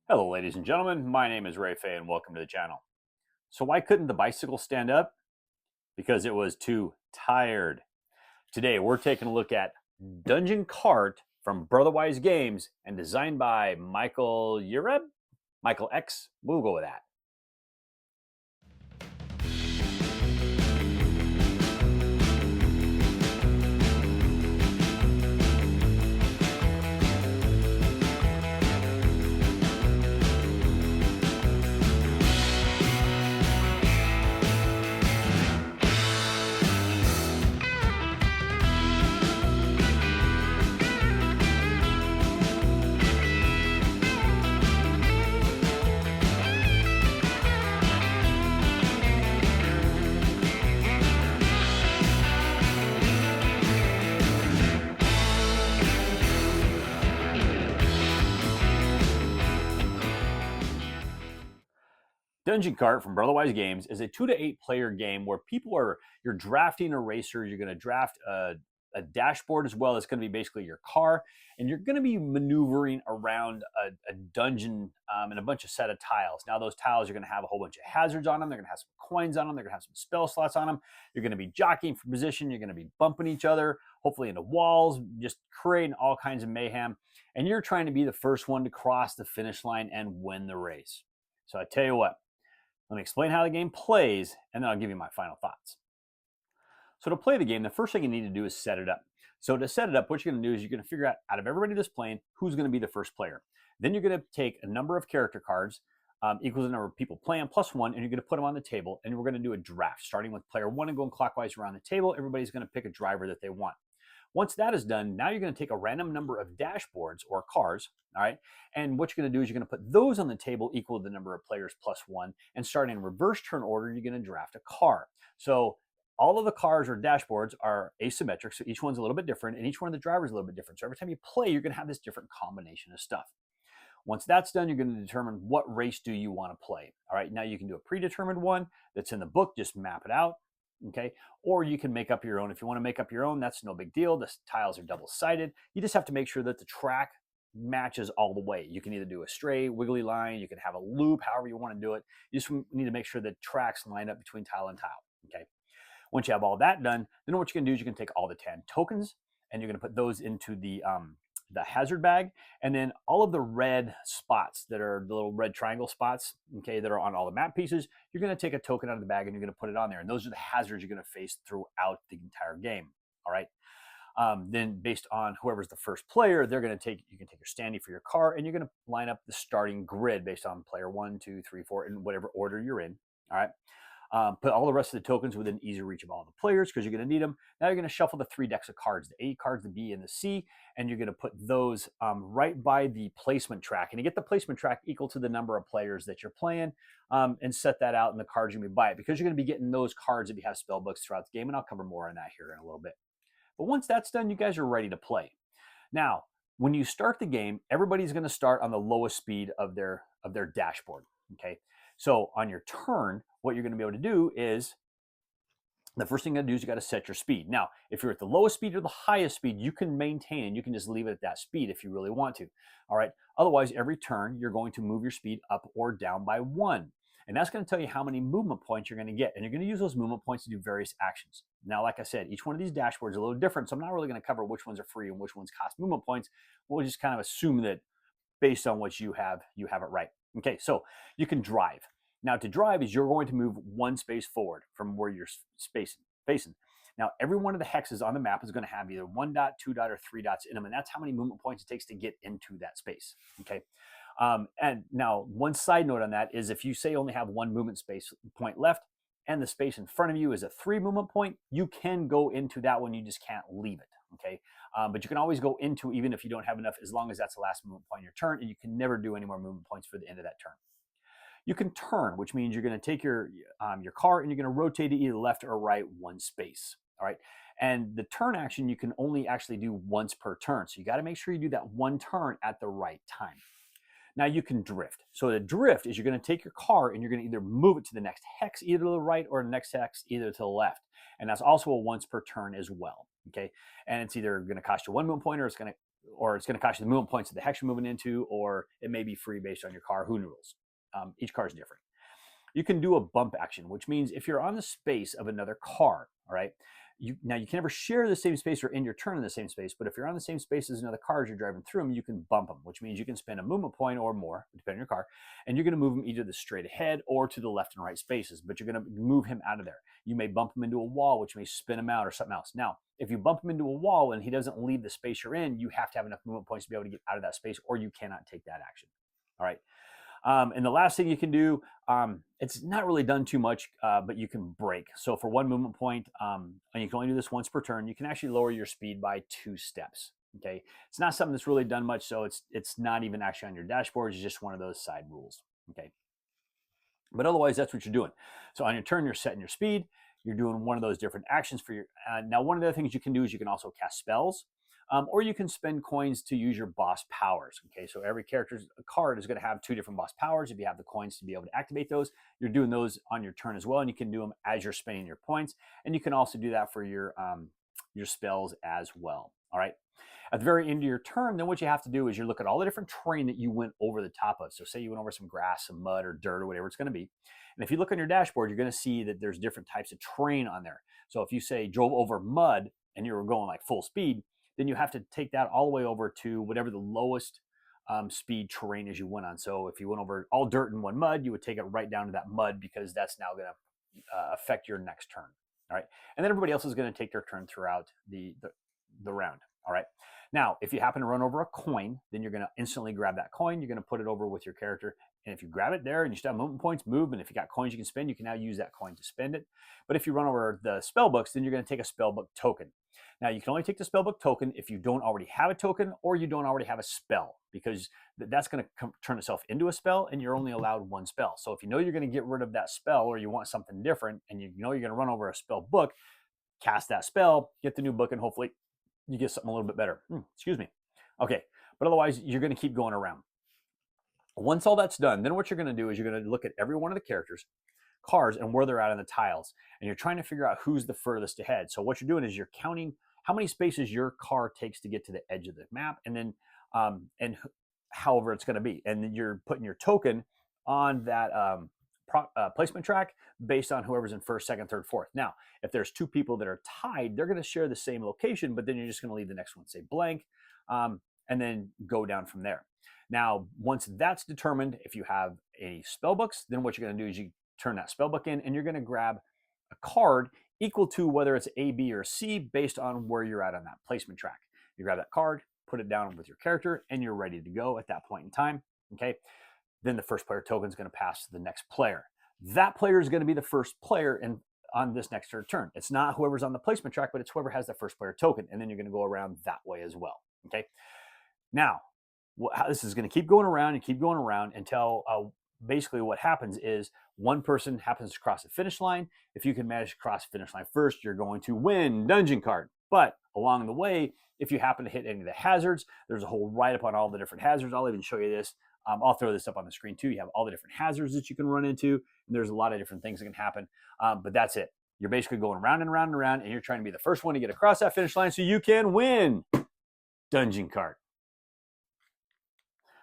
Hello, ladies and gentlemen. My name is Phay, and welcome to the channel. So, why couldn't the bicycle stand up? Because it was too tired. Today, we're taking a look at Dungeon Kart from Brotherwise Games and designed by Michael Ureb? Michael X? We'll go with that. Dungeon Kart from Brotherwise Games is a 2 to 8 player game where you're drafting a racer. You're going to draft a dashboard as well. It's going to be basically your car, and you're going to be maneuvering around a dungeon and a bunch of set of tiles. Now, those tiles are going to have a whole bunch of hazards on them. They're going to have some coins on them. They're going to have some spell slots on them. You're going to be jockeying for position. You're going to be bumping each other, hopefully into walls, just creating all kinds of mayhem. And you're trying to be the first one to cross the finish line and win the race. So I tell you what, let me explain how the game plays, and then I'll give you my final thoughts. So to play the game, the first thing you need to do is set it up. So to set it up, what you're going to do is you're going to figure out of everybody that's playing, who's going to be the first player. Then you're going to take a number of character cards, equals the number of people playing, plus one, and you're going to put them on the table, and we're going to do a draft, starting with player one and going clockwise around the table. Everybody's going to pick a driver that they want. Once that is done, now you're going to take a random number of dashboards or cars, all right? And what you're going to do is you're going to put those on the table equal to the number of players plus one, and starting in reverse turn order, you're going to draft a car. So all of the cars or dashboards are asymmetric, so each one's a little bit different, and each one of the drivers is a little bit different. So every time you play, you're going to have this different combination of stuff. Once that's done, you're going to determine what race do you want to play. All right, now you can do a predetermined one that's in the book, just map it out. Okay, or you can make up your own. If you want to make up your own, that's no big deal. The tiles are double-sided. You just have to make sure that the track matches all the way. You can either do a straight, wiggly line. You can have a loop, however you want to do it. You just need to make sure that tracks line up between tile and tile. Okay. Once you have all that done, then what you can do is you can take all the 10 tokens and you're going to put those into the hazard bag, and then all of the red spots that are the little red triangle spots, okay, that are on all the map pieces, you're going to take a token out of the bag and you're going to put it on there. And those are the hazards you're going to face throughout the entire game. All right. Then based on whoever's the first player, you can take your standee for your car, and you're going to line up the starting grid based on player 1, 2, 3, 4, in whatever order you're in. All right. Put all the rest of the tokens within easy reach of all the players because you're going to need them. Now you're going to shuffle the 3 decks of cards, the A cards, the B, and the C, and you're going to put those right by the placement track. And you get the placement track equal to the number of players that you're playing, and set that out in the cards you're going to buy it, because you're going to be getting those cards if you have spell books throughout the game, and I'll cover more on that here in a little bit. But once that's done, you guys are ready to play. Now, when you start the game, everybody's going to start on the lowest speed of their dashboard. Okay, so on your turn, what you're going to be able to do is the first thing you got to do is you got to set your speed. Now, if you're at the lowest speed or the highest speed, you can maintain and you can just leave it at that speed if you really want to. All right. Otherwise, every turn you're going to move your speed up or down by 1. And that's going to tell you how many movement points you're going to get. And you're going to use those movement points to do various actions. Now, like I said, each one of these dashboards is a little different, so I'm not really going to cover which ones are free and which ones cost movement points. We'll just kind of assume that based on what you have it right. Okay, so you can drive. Now, to drive is you're going to move 1 space forward from where you're facing. Now, every one of the hexes on the map is going to have either 1 dot, 2 dot, or 3 dots in them, and that's how many movement points it takes to get into that space. Okay. And now, one side note on that is if you say only have 1 movement space point left, and the space in front of you is a 3 movement point, you can go into that one. You just can't leave it. Okay. But you can always go into even if you don't have enough, as long as that's the last movement point in your turn, and you can never do any more movement points for the end of that turn. You can turn, which means you're going to take your car and you're going to rotate it either left or right 1 space. All right. And the turn action, you can only actually do once per turn. So you got to make sure you do that 1 turn at the right time. Now you can drift. So the drift is you're going to take your car and you're going to either move it to the next hex either to the right or the next hex either to the left. And that's also a once per turn as well. Okay. And it's either going to cost you 1 movement point or it's going to or it's going to cost you the movement points of the hex you're moving into, or it may be free based on your car. Who knows? Each car is different. You can do a bump action, which means if you're on the space of another car, all right, now you can never share the same space or end your turn in the same space, but if you're on the same space as another car as you're driving through them, you can bump them, which means you can spend a movement point or more, depending on your car, and you're going to move them either the straight ahead or to the left and right spaces, but you're going to move him out of there. You may bump him into a wall, which may spin him out or something else. Now, if you bump him into a wall and he doesn't leave the space you're in, you have to have enough movement points to be able to get out of that space, or you cannot take that action. All right. And the last thing you can do, it's not really done too much, but you can brake. So for 1 movement point, and you can only do this once per turn, you can actually lower your speed by 2 steps. Okay, it's not something that's really done much, so it's not even actually on your dashboard. It's just one of those side rules. Okay, but otherwise, that's what you're doing. So on your turn, you're setting your speed. You're doing one of those different actions for your. Now, one of the other things you can do is you can also cast spells. Or you can spend coins to use your boss powers. Okay, so every character's card is going to have 2 different boss powers. If you have the coins to be able to activate those, you're doing those on your turn as well, and you can do them as you're spending your points. And you can also do that for your spells as well. All right. At the very end of your turn, then what you have to do is you look at all the different terrain that you went over the top of. So say you went over some grass, some mud, or dirt, or whatever it's going to be. And if you look on your dashboard, you're going to see that there's different types of terrain on there. So if you say drove over mud and you were going like full speed, then you have to take that all the way over to whatever the lowest speed terrain is you went on. So if you went over all dirt and 1 mud, you would take it right down to that mud, because that's now going to affect your next turn. All right. And then everybody else is going to take their turn throughout the round. All right. Now, if you happen to run over a coin, then you're going to instantly grab that coin. You're going to put it over with your character. And if you grab it there and you still have movement points, move. And if you got coins you can spend, you can now use that coin to spend it. But if you run over the spell books, then you're going to take a spell book token. Now, you can only take the spellbook token if you don't already have a token or you don't already have a spell, because that's going to turn itself into a spell, and you're only allowed 1 spell. So if you know you're going to get rid of that spell, or you want something different, and you know you're going to run over a spell book, cast that spell, get the new book, and hopefully you get something a little bit better. Excuse me. Okay, but otherwise, you're going to keep going around. Once all that's done, then what you're going to do is you're going to look at every one of the characters' cars and where they're at on the tiles, and you're trying to figure out who's the furthest ahead. So what you're doing is you're counting how many spaces your car takes to get to the edge of the map, and then however it's going to be, and then you're putting your token on that placement track based on whoever's in first, second, third, fourth. Now, if there's 2 people that are tied, they're going to share the same location, but then you're just going to leave the next one say blank, and then go down from there. Now, once that's determined, if you have any spell books, then what you're going to do is you turn that spell book in, and you're going to grab a card equal to whether it's A, B, or C based on where you're at on that placement track. You grab that card, put it down with your character, and you're ready to go at that point in time. Okay. Then the first player token is going to pass to the next player. That player is going to be the first player on this next turn. It's not whoever's on the placement track, but it's whoever has the first player token. And then you're going to go around that way as well. Okay. Now, this is going to keep going around and keep going around until basically what happens is one person happens to cross the finish line. If you can manage to cross the finish line first, you're going to win Dungeon Kart. But along the way, if you happen to hit any of the hazards, there's a whole write-up on all the different hazards. I'll even show you this. I'll throw this up on the screen too. You have all the different hazards that you can run into, and there's a lot of different things that can happen. But that's it. You're basically going round and round and round, and you're trying to be the first one to get across that finish line so you can win Dungeon Kart.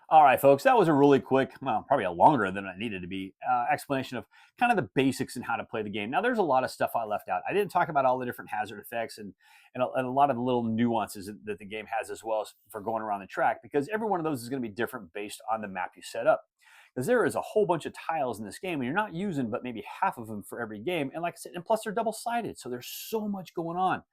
All right, folks, that was a really quick, well, probably a longer than it needed to be, explanation of kind of the basics and how to play the game. Now, there's a lot of stuff I left out. I didn't talk about all the different hazard effects and a lot of the little nuances that the game has as well as for going around the track, because every one of those is going to be different based on the map you set up. Because there is a whole bunch of tiles in this game, and you're not using but maybe half of them for every game. And like I said, and plus they're double-sided, so there's so much going on.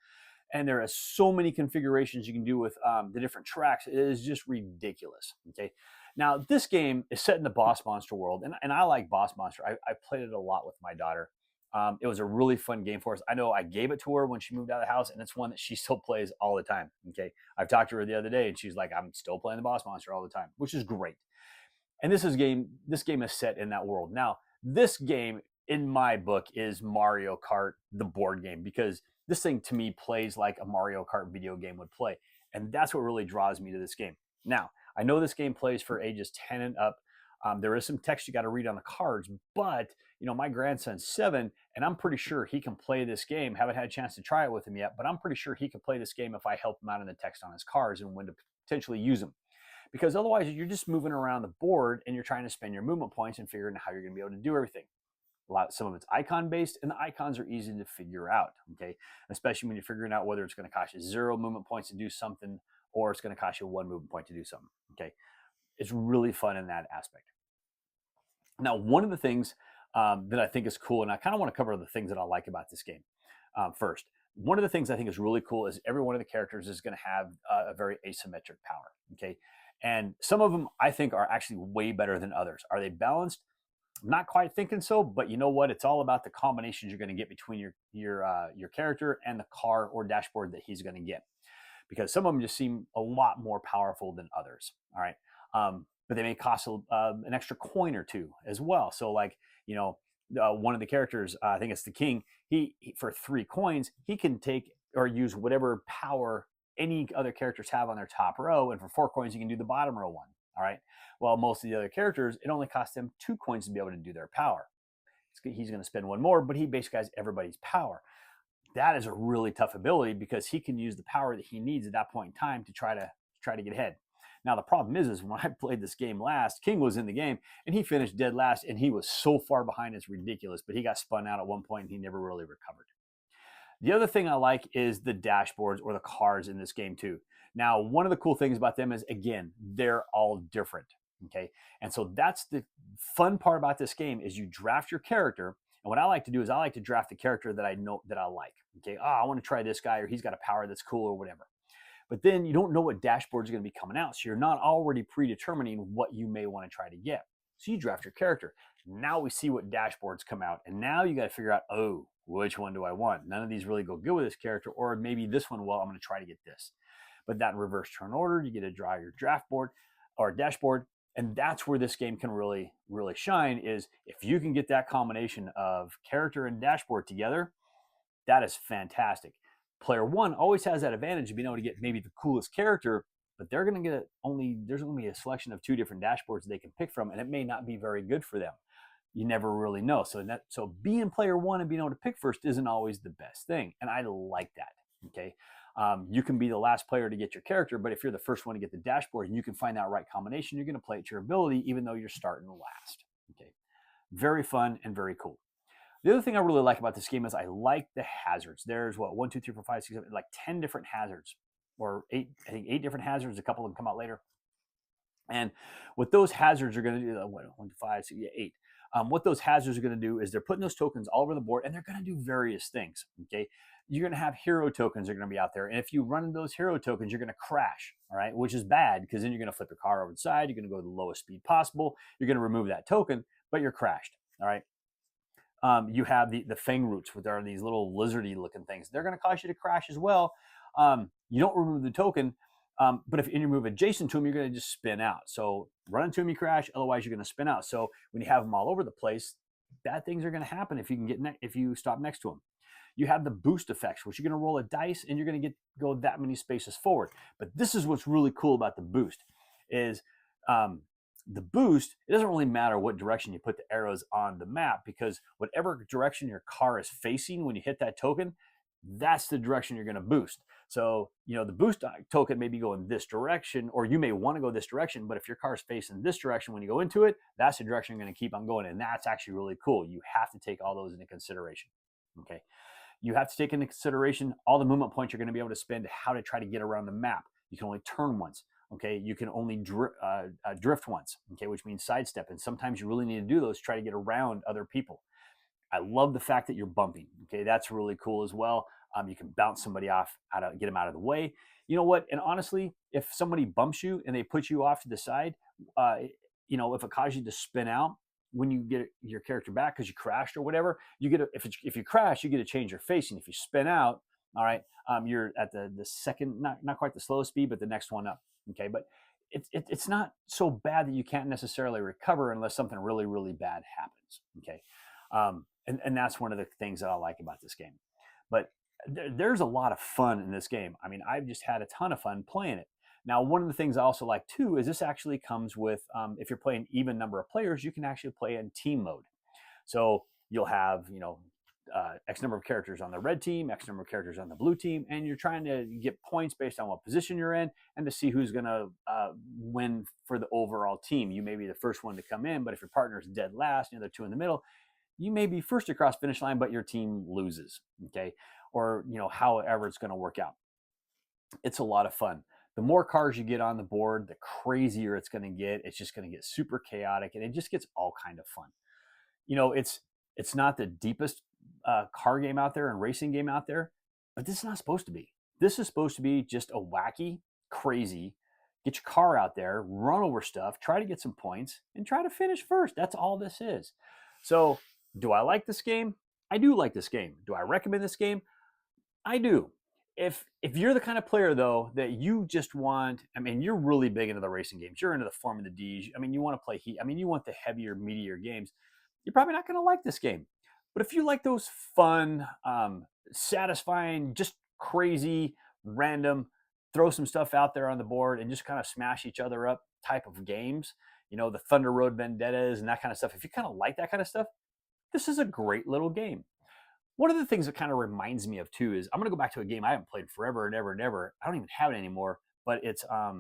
And there are so many configurations you can do with the different tracks. It is just ridiculous. Okay. Now, this game is set in the Boss Monster world, and I like Boss Monster. I played it a lot with my daughter. It was a really fun game for us. I know I gave it to her when she moved out of the house, and it's one that she still plays all the time. Okay. I've talked to her the other day, and she's like, I'm still playing the Boss Monster all the time, which is great. And this game is set in that world. Now, this game, in my book, is Mario Kart, the board game, because this thing to me plays like a Mario Kart video game would play. And that's what really draws me to this game. Now, I know this game plays for ages 10 and up. There is some text you got to read on the cards, but my grandson's 7, and I'm pretty sure he can play this game. Haven't had a chance to try it with him yet, but I'm pretty sure he can play this game if I help him out in the text on his cards and when to potentially use them. Because otherwise you're just moving around the board and you're trying to spend your movement points and figuring out how you're going to be able to do everything. Some of it's icon based, and the icons are easy to figure out. Okay, especially when you're figuring out whether it's going to cost you 0 movement points to do something or it's going to cost you 1 movement point to do something. Okay, it's really fun in that aspect. Now, one of the things that I think is cool, and I kind of want to cover the things that I like about this game first. One of the things I think is really cool is every one of the characters is going to have a very asymmetric power. Okay, and some of them I think are actually way better than others. Are they balanced? I'm not quite thinking so, but you know what? It's all about the combinations you're going to get between your character and the car or dashboard that he's going to get, because some of them just seem a lot more powerful than others. All right, but they may cost an extra coin or two as well. So, like, you know, one of the characters, I think it's the king. He for 3 coins, he can take or use whatever power any other characters have on their top row, and for 4 coins, you can do the bottom row one. All right. Well, most of the other characters, it only costs them 2 coins to be able to do their power. He's going to spend 1 more, but he basically has everybody's power. That is a really tough ability because he can use the power that he needs at that point in time to try to get ahead. Now, the problem is when I played this game last, King was in the game and he finished dead last, and he was so far behind, it's ridiculous, but he got spun out at one point and he never really recovered. The other thing I like is the dashboards or the cars in this game too. Now, one of the cool things about them is, again, they're all different. Okay, and so that's the fun part about this game is you draft your character. And what I like to do is I like to draft the character that I know that I like. Okay, I want to try this guy, or he's got a power that's cool or whatever. But then you don't know what dashboards are going to be coming out, so you're not already predetermining what you may want to try to get. So you draft your character. Now we see what dashboards come out, and now you got to figure out, oh, which one do I want? None of these really go good with this character, or maybe this one. Well, I'm going to try to get this. But that in reverse turn order, you get to draw your draft board or dashboard. And that's where this game can really, really shine, is if you can get that combination of character and dashboard together, that is fantastic. Player 1 always has that advantage of being able to get maybe the coolest character, but they're going to get there's only a selection of 2 different dashboards they can pick from, and it may not be very good for them. You never really know. So being player 1 and being able to pick first isn't always the best thing, and I like that. Okay. You can be the last player to get your character, but if you're the first one to get the dashboard and you can find that right combination, you're going to play it to your ability, even though you're starting last. Okay, very fun and very cool. The other thing I really like about this game is I like the hazards. There's 1, 2, 3, 4, 5, 6, 7, like 10 different hazards, or 8. I think 8 different hazards. A couple of them come out later. And what those hazards are going to do, 1, 2, 5, 6, 8. What those hazards are going to do is they're putting those tokens all over the board, and they're going to do various things. Okay, you're going to have hero tokens that are going to be out there, and if you run into those hero tokens, you're going to crash. All right, which is bad because then you're going to flip your car over the side. You're going to go to the lowest speed possible. You're going to remove that token, but you're crashed. All right. You have the fang roots, which are these little lizardy looking things. They're going to cause you to crash as well. You don't remove the token. But if you move adjacent to them, you're going to just spin out. So run into them, you crash. Otherwise, you're going to spin out. So when you have them all over the place, bad things are going to happen if you can if you stop next to them. You have the boost effects, which you're going to roll a dice and you're going to go that many spaces forward. But this is what's really cool about the boost is the boost. It doesn't really matter what direction you put the arrows on the map, because whatever direction your car is facing when you hit that token, that's the direction you're going to boost. So, the boost token may be going this direction, or you may want to go this direction, but if your car is facing this direction when you go into it, that's the direction you're going to keep on going. And that's actually really cool. You have to take all those into consideration. Okay. You have to take into consideration all the movement points you're going to be able to spend, how to try to get around the map. You can only turn once. Okay. You can only drift once. Okay. Which means sidestep. And sometimes you really need to do those to try to get around other people. I love the fact that you're bumping. Okay, that's really cool as well. You can bounce somebody off, get them out of the way. You know what? And honestly, if somebody bumps you and they put you off to the side, if it causes you to spin out when you get your character back because you crashed or whatever, if you crash, you get to change your facing. If you spin out, all right, you're at the second, not quite the slowest speed, but the next one up. Okay, but it's not so bad that you can't necessarily recover unless something really, really bad happens. Okay. And that's one of the things that I like about this game. But there's a lot of fun in this game. I mean, I've just had a ton of fun playing it. Now, one of the things I also like too is this actually comes with, if you're playing even number of players, you can actually play in team mode. So you'll have, X number of characters on the red team, X number of characters on the blue team, and you're trying to get points based on what position you're in and to see who's going to win for the overall team. You may be the first one to come in, but if your partner's dead last, the other two in the middle, you may be first across finish line, but your team loses, okay? Or, however it's going to work out. It's a lot of fun. The more cars you get on the board, the crazier it's going to get. It's just going to get super chaotic, and it just gets all kind of fun. It's not the deepest car game out there and racing game out there, but this is not supposed to be. This is supposed to be just a wacky, crazy, get your car out there, run over stuff, try to get some points, and try to finish first. That's all this is. So, do I like this game? I do like this game. Do I recommend this game? I do. If you're the kind of player, though, that you just want, you're really big into the racing games. You're into the Formula Ds. You want to play Heat. You want the heavier, meatier games. You're probably not going to like this game. But if you like those fun, satisfying, just crazy, random, throw some stuff out there on the board and just kind of smash each other up type of games, the Thunder Road Vendettas and that kind of stuff. If you kind of like that kind of stuff, this is a great little game. One of the things that kind of reminds me of too is I'm going to go back to a game I haven't played forever and ever and ever. I don't even have it anymore, but it's I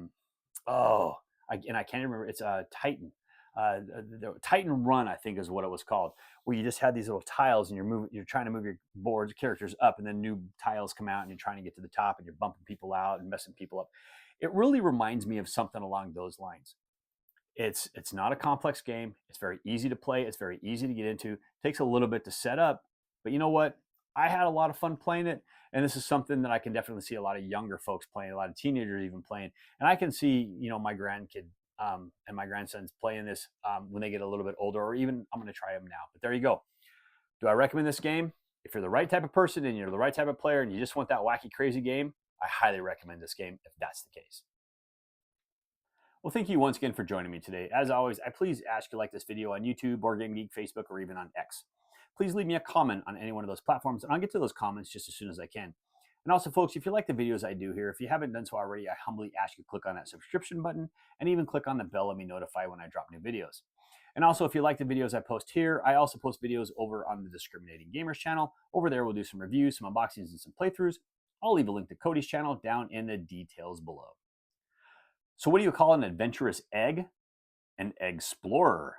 can't remember. It's Titan. The Titan Run, I think, is what it was called, where you just had these little tiles and you're trying to move your boards, characters up, and then new tiles come out and you're trying to get to the top and you're bumping people out and messing people up. It really reminds me of something along those lines. It's not a complex game. It's very easy to play. It's very easy to get into. It takes a little bit to set up, but you know what? I had a lot of fun playing it, and this is something that I can definitely see a lot of younger folks playing, a lot of teenagers even playing, and I can see my grandkid and my grandsons playing this when they get a little bit older, or even I'm going to try them now. But there you go. Do I recommend this game? If you're the right type of person and you're the right type of player and you just want that wacky, crazy game, I highly recommend this game if that's the case. Well, thank you once again for joining me today. As always, I please ask you to like this video on YouTube, Board Game Geek, Facebook, or even on X. Please leave me a comment on any one of those platforms, and I'll get to those comments just as soon as I can. And also, folks, if you like the videos I do here, if you haven't done so already, I humbly ask you to click on that subscription button and even click on the bell to be notified when I drop new videos. And also, if you like the videos I post here, I also post videos over on the Discriminating Gamers channel. Over there, we'll do some reviews, some unboxings, and some playthroughs. I'll leave a link to Cody's channel down in the details below. So what do you call an adventurous egg? An explorer.